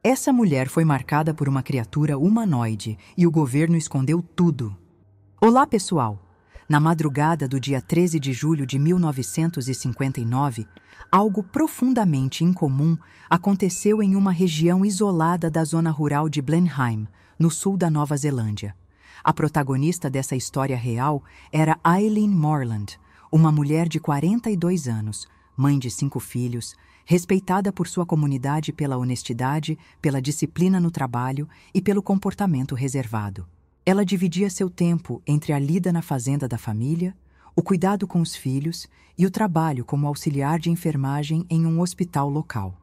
Essa mulher foi marcada por uma criatura humanoide e o governo escondeu tudo. Olá, pessoal! Na madrugada do dia 13 de julho de 1959, algo profundamente incomum aconteceu em uma região isolada da zona rural de Blenheim, no sul da Nova Zelândia. A protagonista dessa história real era Eileen Moreland, uma mulher de 42 anos, mãe de 5 filhos, respeitada por sua comunidade pela honestidade, pela disciplina no trabalho e pelo comportamento reservado. Ela dividia seu tempo entre a lida na fazenda da família, o cuidado com os filhos e o trabalho como auxiliar de enfermagem em um hospital local.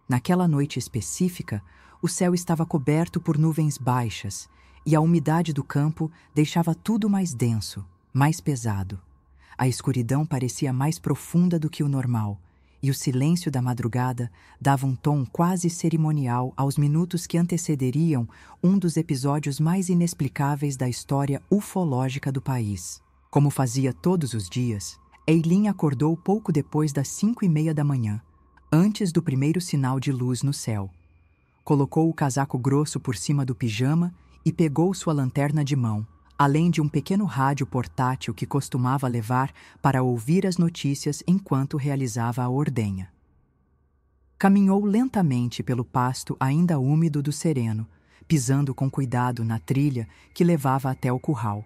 Naquela noite específica, o céu estava coberto por nuvens baixas e a umidade do campo deixava tudo mais denso, mais pesado. A escuridão parecia mais profunda do que o normal, e o silêncio da madrugada dava um tom quase cerimonial aos minutos que antecederiam um dos episódios mais inexplicáveis da história ufológica do país. Como fazia todos os dias, Eileen acordou pouco depois das 5:30 da manhã, antes do primeiro sinal de luz no céu. Colocou o casaco grosso por cima do pijama e pegou sua lanterna de mão, além de um pequeno rádio portátil que costumava levar para ouvir as notícias enquanto realizava a ordenha. Caminhou lentamente pelo pasto ainda úmido do sereno, pisando com cuidado na trilha que levava até o curral.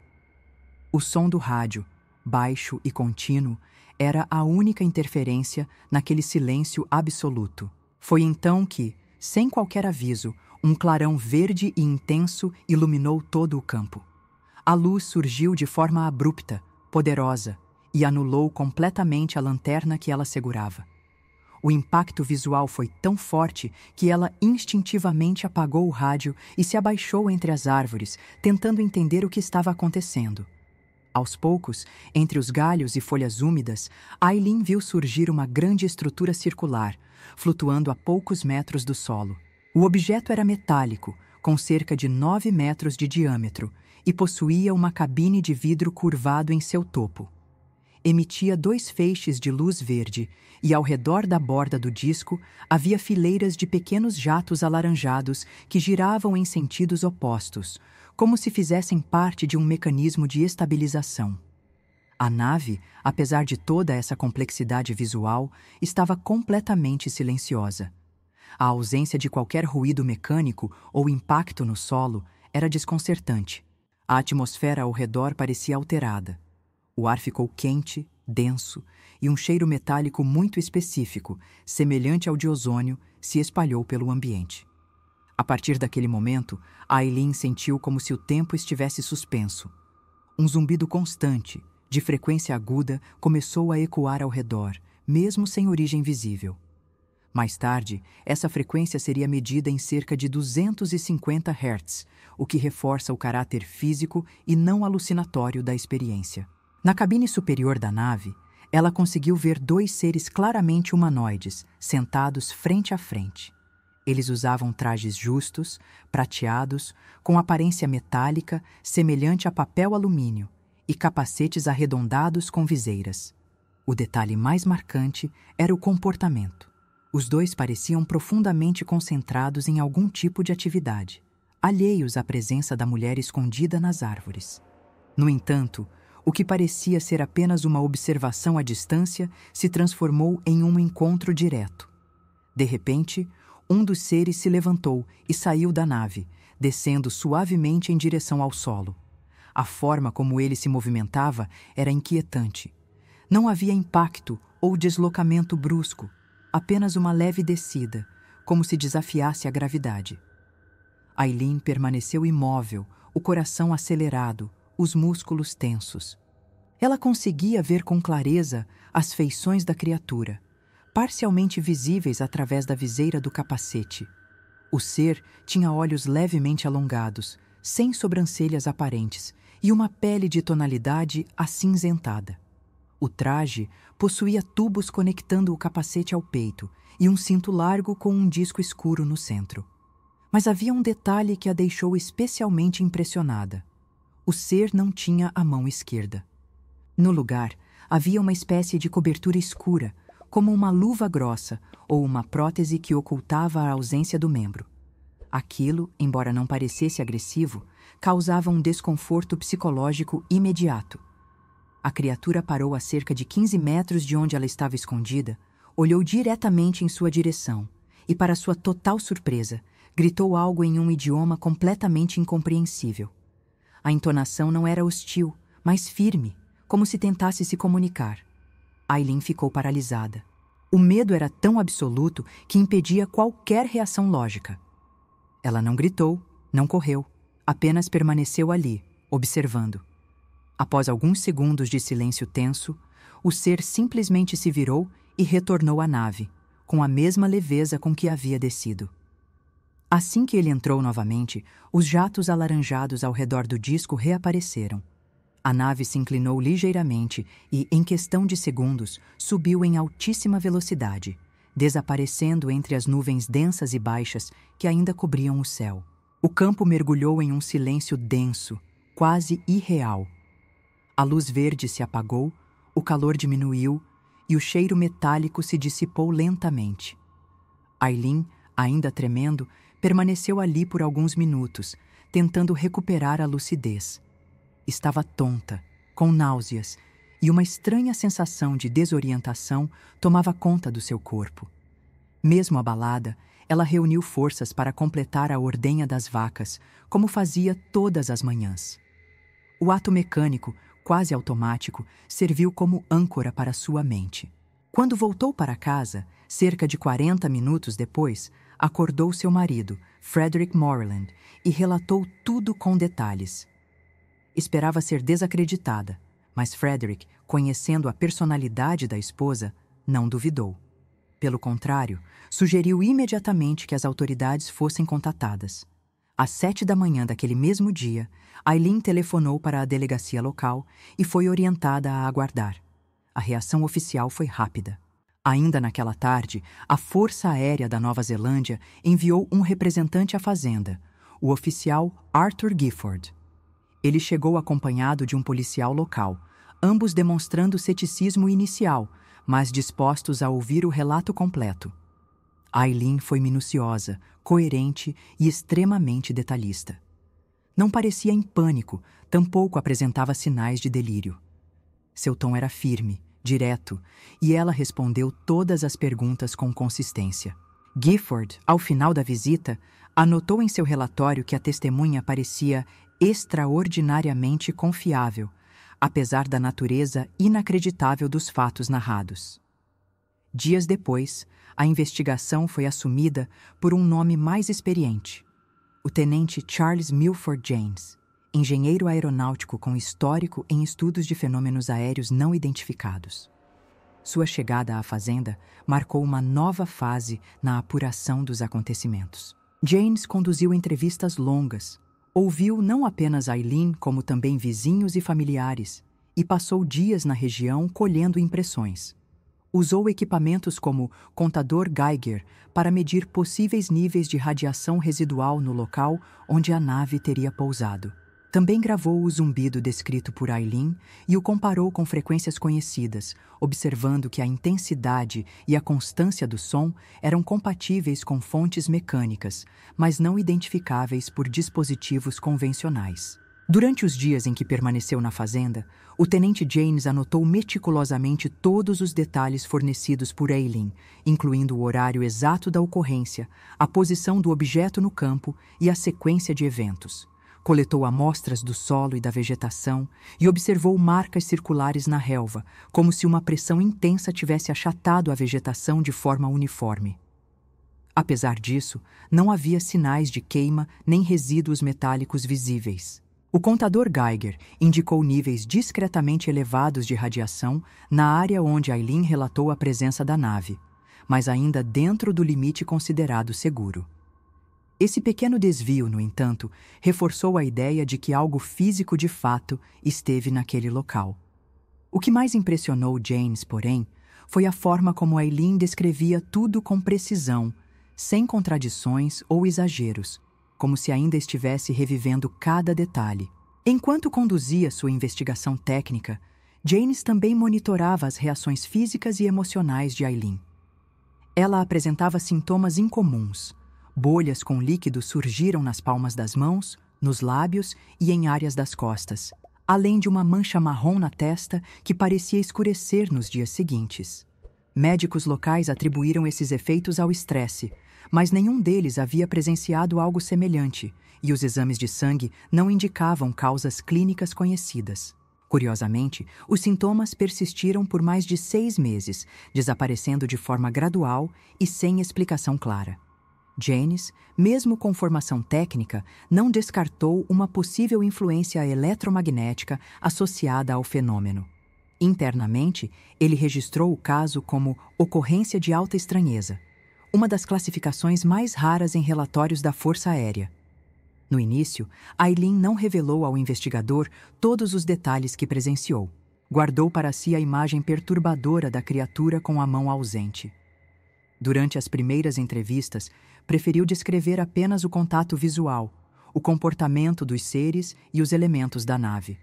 O som do rádio, baixo e contínuo, era a única interferência naquele silêncio absoluto. Foi então que, sem qualquer aviso, um clarão verde e intenso iluminou todo o campo. A luz surgiu de forma abrupta, poderosa, e anulou completamente a lanterna que ela segurava. O impacto visual foi tão forte que ela instintivamente apagou o rádio e se abaixou entre as árvores, tentando entender o que estava acontecendo. Aos poucos, entre os galhos e folhas úmidas, Eileen viu surgir uma grande estrutura circular, flutuando a poucos metros do solo. O objeto era metálico, com cerca de 9 metros de diâmetro, e possuía uma cabine de vidro curvado em seu topo. Emitia 2 feixes de luz verde e, ao redor da borda do disco, havia fileiras de pequenos jatos alaranjados que giravam em sentidos opostos, como se fizessem parte de um mecanismo de estabilização. A nave, apesar de toda essa complexidade visual, estava completamente silenciosa. A ausência de qualquer ruído mecânico ou impacto no solo era desconcertante. A atmosfera ao redor parecia alterada. O ar ficou quente, denso, e um cheiro metálico muito específico, semelhante ao de ozônio, se espalhou pelo ambiente. A partir daquele momento, Eileen sentiu como se o tempo estivesse suspenso. Um zumbido constante, de frequência aguda, começou a ecoar ao redor, mesmo sem origem visível. Mais tarde, essa frequência seria medida em cerca de 250 Hz, o que reforça o caráter físico e não alucinatório da experiência. Na cabine superior da nave, ela conseguiu ver 2 seres claramente humanoides, sentados frente a frente. Eles usavam trajes justos, prateados, com aparência metálica, semelhante a papel alumínio, e capacetes arredondados com viseiras. O detalhe mais marcante era o comportamento. Os 2 pareciam profundamente concentrados em algum tipo de atividade, alheios à presença da mulher escondida nas árvores. No entanto, o que parecia ser apenas uma observação à distância se transformou em um encontro direto. De repente, um dos seres se levantou e saiu da nave, descendo suavemente em direção ao solo. A forma como ele se movimentava era inquietante. Não havia impacto ou deslocamento brusco, apenas uma leve descida, como se desafiasse a gravidade. Eileen permaneceu imóvel, o coração acelerado, os músculos tensos. Ela conseguia ver com clareza as feições da criatura, parcialmente visíveis através da viseira do capacete. O ser tinha olhos levemente alongados, sem sobrancelhas aparentes, e uma pele de tonalidade acinzentada. O traje possuía tubos conectando o capacete ao peito e um cinto largo com um disco escuro no centro. Mas havia um detalhe que a deixou especialmente impressionada. O ser não tinha a mão esquerda. No lugar, havia uma espécie de cobertura escura, como uma luva grossa ou uma prótese que ocultava a ausência do membro. Aquilo, embora não parecesse agressivo, causava um desconforto psicológico imediato. A criatura parou a cerca de 15 metros de onde ela estava escondida, olhou diretamente em sua direção e, para sua total surpresa, gritou algo em um idioma completamente incompreensível. A entonação não era hostil, mas firme, como se tentasse se comunicar. Aileen ficou paralisada. O medo era tão absoluto que impedia qualquer reação lógica. Ela não gritou, não correu, apenas permaneceu ali, observando. Após alguns segundos de silêncio tenso, o ser simplesmente se virou e retornou à nave, com a mesma leveza com que havia descido. Assim que ele entrou novamente, os jatos alaranjados ao redor do disco reapareceram. A nave se inclinou ligeiramente e, em questão de segundos, subiu em altíssima velocidade, desaparecendo entre as nuvens densas e baixas que ainda cobriam o céu. O campo mergulhou em um silêncio denso, quase irreal. A luz verde se apagou, o calor diminuiu e o cheiro metálico se dissipou lentamente. Aileen, ainda tremendo, permaneceu ali por alguns minutos, tentando recuperar a lucidez. Estava tonta, com náuseas, e uma estranha sensação de desorientação tomava conta do seu corpo. Mesmo abalada, ela reuniu forças para completar a ordenha das vacas, como fazia todas as manhãs. O ato mecânico, quase automático, serviu como âncora para sua mente. Quando voltou para casa, cerca de 40 minutos depois, acordou seu marido, Frederick Moreland, e relatou tudo com detalhes. Esperava ser desacreditada, mas Frederick, conhecendo a personalidade da esposa, não duvidou. Pelo contrário, sugeriu imediatamente que as autoridades fossem contatadas. Às 7 da manhã daquele mesmo dia, Aileen telefonou para a delegacia local e foi orientada a aguardar. A reação oficial foi rápida. Ainda naquela tarde, a Força Aérea da Nova Zelândia enviou um representante à fazenda, o oficial Arthur Gifford. Ele chegou acompanhado de um policial local, ambos demonstrando ceticismo inicial, mas dispostos a ouvir o relato completo. Aileen foi minuciosa, coerente e extremamente detalhista. Não parecia em pânico, tampouco apresentava sinais de delírio. Seu tom era firme, direto, e ela respondeu todas as perguntas com consistência. Gifford, ao final da visita, anotou em seu relatório que a testemunha parecia extraordinariamente confiável, apesar da natureza inacreditável dos fatos narrados. Dias depois, a investigação foi assumida por um nome mais experiente, o tenente Charles Milford James, engenheiro aeronáutico com histórico em estudos de fenômenos aéreos não identificados. Sua chegada à fazenda marcou uma nova fase na apuração dos acontecimentos. James conduziu entrevistas longas, ouviu não apenas Aileen, como também vizinhos e familiares, e passou dias na região colhendo impressões. Usou equipamentos como contador Geiger para medir possíveis níveis de radiação residual no local onde a nave teria pousado. Também gravou o zumbido descrito por Aileen e o comparou com frequências conhecidas, observando que a intensidade e a constância do som eram compatíveis com fontes mecânicas, mas não identificáveis por dispositivos convencionais. Durante os dias em que permaneceu na fazenda, o tenente James anotou meticulosamente todos os detalhes fornecidos por Aileen, incluindo o horário exato da ocorrência, a posição do objeto no campo e a sequência de eventos. Coletou amostras do solo e da vegetação e observou marcas circulares na relva, como se uma pressão intensa tivesse achatado a vegetação de forma uniforme. Apesar disso, não havia sinais de queima nem resíduos metálicos visíveis. O contador Geiger indicou níveis discretamente elevados de radiação na área onde Aileen relatou a presença da nave, mas ainda dentro do limite considerado seguro. Esse pequeno desvio, no entanto, reforçou a ideia de que algo físico de fato esteve naquele local. O que mais impressionou James, porém, foi a forma como Aileen descrevia tudo com precisão, sem contradições ou exageros, como se ainda estivesse revivendo cada detalhe. Enquanto conduzia sua investigação técnica, James também monitorava as reações físicas e emocionais de Aileen. Ela apresentava sintomas incomuns: Bolhas com líquido surgiram nas palmas das mãos, nos lábios e em áreas das costas, além de uma mancha marrom na testa que parecia escurecer nos dias seguintes. Médicos locais atribuíram esses efeitos ao estresse, mas nenhum deles havia presenciado algo semelhante, e os exames de sangue não indicavam causas clínicas conhecidas. Curiosamente, os sintomas persistiram por mais de 6 meses, desaparecendo de forma gradual e sem explicação clara. Janice, mesmo com formação técnica, não descartou uma possível influência eletromagnética associada ao fenômeno. Internamente, ele registrou o caso como ocorrência de alta estranheza, uma das classificações mais raras em relatórios da Força Aérea. No início, Eileen não revelou ao investigador todos os detalhes que presenciou. Guardou para si a imagem perturbadora da criatura com a mão ausente. Durante as primeiras entrevistas, preferiu descrever apenas o contato visual, o comportamento dos seres e os elementos da nave.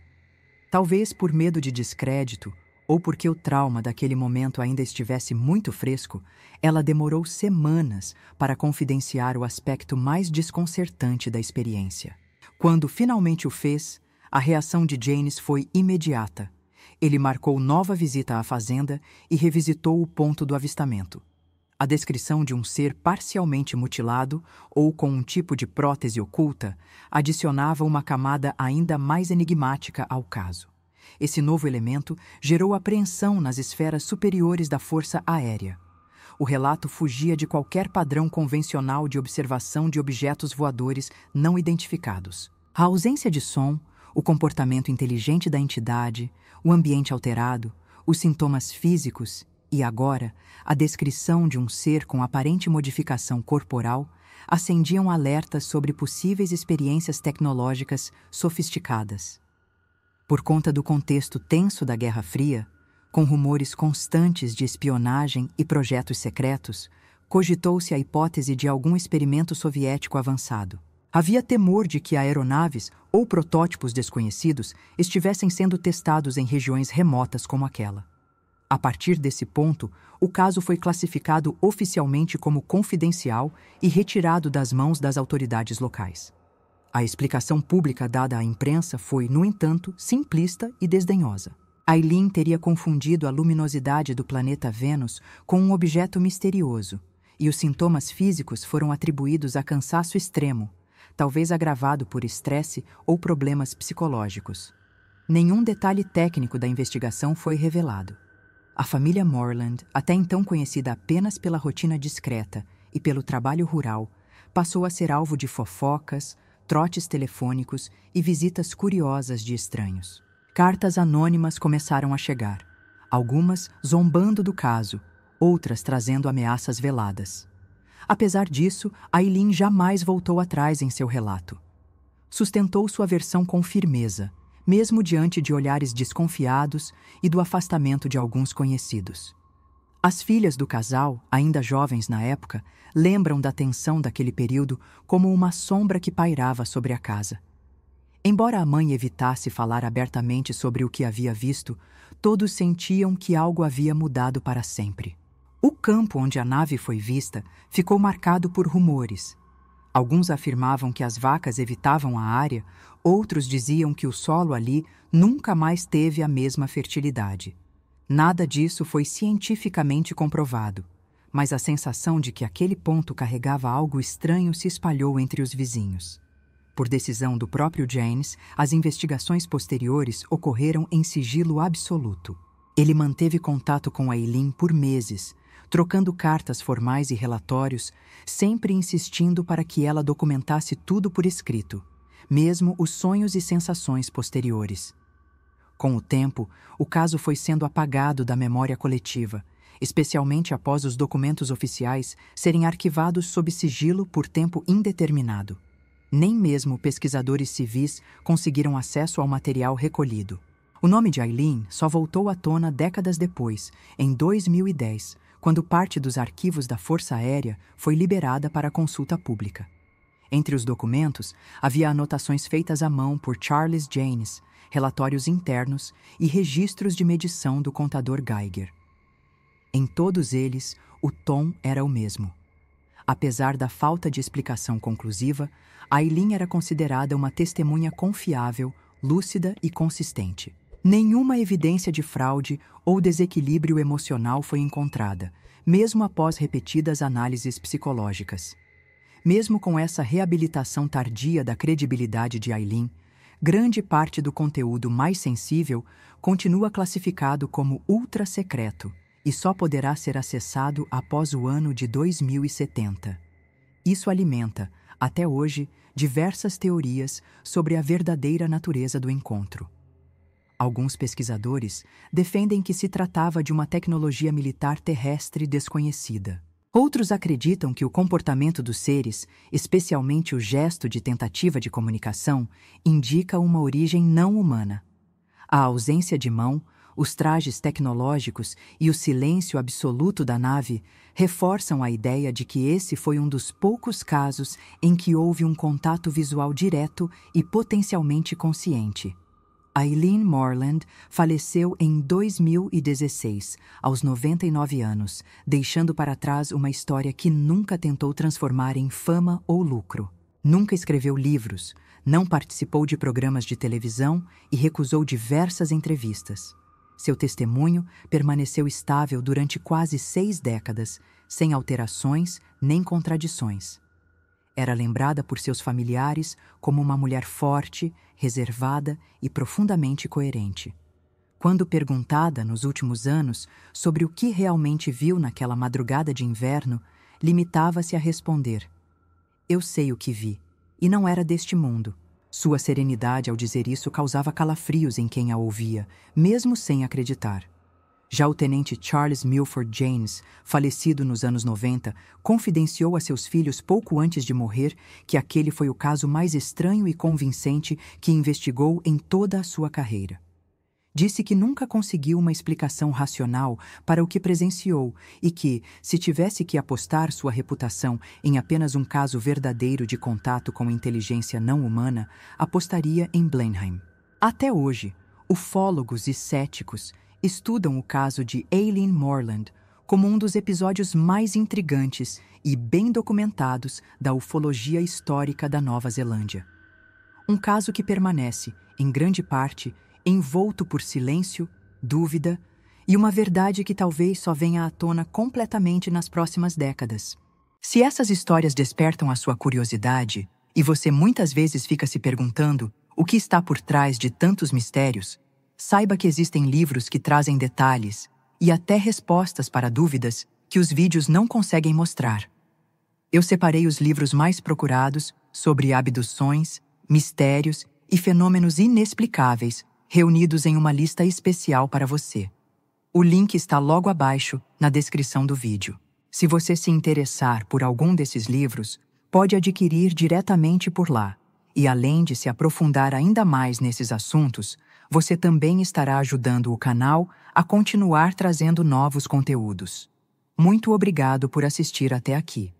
Talvez por medo de descrédito, ou porque o trauma daquele momento ainda estivesse muito fresco, ela demorou semanas para confidenciar o aspecto mais desconcertante da experiência. Quando finalmente o fez, a reação de Janice foi imediata. Ele marcou nova visita à fazenda e revisitou o ponto do avistamento. A descrição de um ser parcialmente mutilado ou com um tipo de prótese oculta adicionava uma camada ainda mais enigmática ao caso. Esse novo elemento gerou apreensão nas esferas superiores da Força Aérea. O relato fugia de qualquer padrão convencional de observação de objetos voadores não identificados. A ausência de som, o comportamento inteligente da entidade, o ambiente alterado, os sintomas físicos e, agora, a descrição de um ser com aparente modificação corporal acendiam alertas sobre possíveis experiências tecnológicas sofisticadas. Por conta do contexto tenso da Guerra Fria, com rumores constantes de espionagem e projetos secretos, cogitou-se a hipótese de algum experimento soviético avançado. Havia temor de que aeronaves ou protótipos desconhecidos estivessem sendo testados em regiões remotas como aquela. A partir desse ponto, o caso foi classificado oficialmente como confidencial e retirado das mãos das autoridades locais. A explicação pública dada à imprensa foi, no entanto, simplista e desdenhosa. Eileen teria confundido a luminosidade do planeta Vênus com um objeto misterioso, e os sintomas físicos foram atribuídos a cansaço extremo, talvez agravado por estresse ou problemas psicológicos. Nenhum detalhe técnico da investigação foi revelado. A família Moreland, até então conhecida apenas pela rotina discreta e pelo trabalho rural, passou a ser alvo de fofocas, trotes telefônicos e visitas curiosas de estranhos. Cartas anônimas começaram a chegar, algumas zombando do caso, outras trazendo ameaças veladas. Apesar disso, Eileen jamais voltou atrás em seu relato. Sustentou sua versão com firmeza, mesmo diante de olhares desconfiados e do afastamento de alguns conhecidos. As filhas do casal, ainda jovens na época, lembram da tensão daquele período como uma sombra que pairava sobre a casa. Embora a mãe evitasse falar abertamente sobre o que havia visto, todos sentiam que algo havia mudado para sempre. O campo onde a nave foi vista ficou marcado por rumores. Alguns afirmavam que as vacas evitavam a área, outros diziam que o solo ali nunca mais teve a mesma fertilidade. Nada disso foi cientificamente comprovado, mas a sensação de que aquele ponto carregava algo estranho se espalhou entre os vizinhos. Por decisão do próprio Janice, as investigações posteriores ocorreram em sigilo absoluto. Ele manteve contato com Eileen por meses, trocando cartas formais e relatórios, sempre insistindo para que ela documentasse tudo por escrito, mesmo os sonhos e sensações posteriores. Com o tempo, o caso foi sendo apagado da memória coletiva, especialmente após os documentos oficiais serem arquivados sob sigilo por tempo indeterminado. Nem mesmo pesquisadores civis conseguiram acesso ao material recolhido. O nome de Eileen só voltou à tona décadas depois, em 2010, quando parte dos arquivos da Força Aérea foi liberada para consulta pública. Entre os documentos, havia anotações feitas à mão por Charles Janice, relatórios internos e registros de medição do contador Geiger. Em todos eles, o tom era o mesmo. Apesar da falta de explicação conclusiva, Eileen era considerada uma testemunha confiável, lúcida e consistente. Nenhuma evidência de fraude ou desequilíbrio emocional foi encontrada, mesmo após repetidas análises psicológicas. Mesmo com essa reabilitação tardia da credibilidade de Eileen, grande parte do conteúdo mais sensível continua classificado como ultra-secreto e só poderá ser acessado após o ano de 2070. Isso alimenta, até hoje, diversas teorias sobre a verdadeira natureza do encontro. Alguns pesquisadores defendem que se tratava de uma tecnologia militar terrestre desconhecida. Outros acreditam que o comportamento dos seres, especialmente o gesto de tentativa de comunicação, indica uma origem não humana. A ausência de mão, os trajes tecnológicos e o silêncio absoluto da nave reforçam a ideia de que esse foi um dos poucos casos em que houve um contato visual direto e potencialmente consciente. Eileen Moreland faleceu em 2016, aos 99 anos, deixando para trás uma história que nunca tentou transformar em fama ou lucro. Nunca escreveu livros, não participou de programas de televisão e recusou diversas entrevistas. Seu testemunho permaneceu estável durante quase 6 décadas, sem alterações nem contradições. Era lembrada por seus familiares como uma mulher forte, reservada e profundamente coerente. Quando perguntada nos últimos anos sobre o que realmente viu naquela madrugada de inverno, limitava-se a responder: "Eu sei o que vi, e não era deste mundo." Sua serenidade ao dizer isso causava calafrios em quem a ouvia, mesmo sem acreditar. Já o tenente Charles Milford James, falecido nos anos 90, confidenciou a seus filhos pouco antes de morrer que aquele foi o caso mais estranho e convincente que investigou em toda a sua carreira. Disse que nunca conseguiu uma explicação racional para o que presenciou e que, se tivesse que apostar sua reputação em apenas um caso verdadeiro de contato com inteligência não humana, apostaria em Blenheim. Até hoje, ufólogos e céticos estudam o caso de Eileen Moreland como um dos episódios mais intrigantes e bem documentados da ufologia histórica da Nova Zelândia. Um caso que permanece, em grande parte, envolto por silêncio, dúvida e uma verdade que talvez só venha à tona completamente nas próximas décadas. Se essas histórias despertam a sua curiosidade e você muitas vezes fica se perguntando o que está por trás de tantos mistérios, saiba que existem livros que trazem detalhes e até respostas para dúvidas que os vídeos não conseguem mostrar. Eu separei os livros mais procurados sobre abduções, mistérios e fenômenos inexplicáveis, reunidos em uma lista especial para você. O link está logo abaixo, na descrição do vídeo. Se você se interessar por algum desses livros, pode adquirir diretamente por lá. E além de se aprofundar ainda mais nesses assuntos, você também estará ajudando o canal a continuar trazendo novos conteúdos. Muito obrigado por assistir até aqui.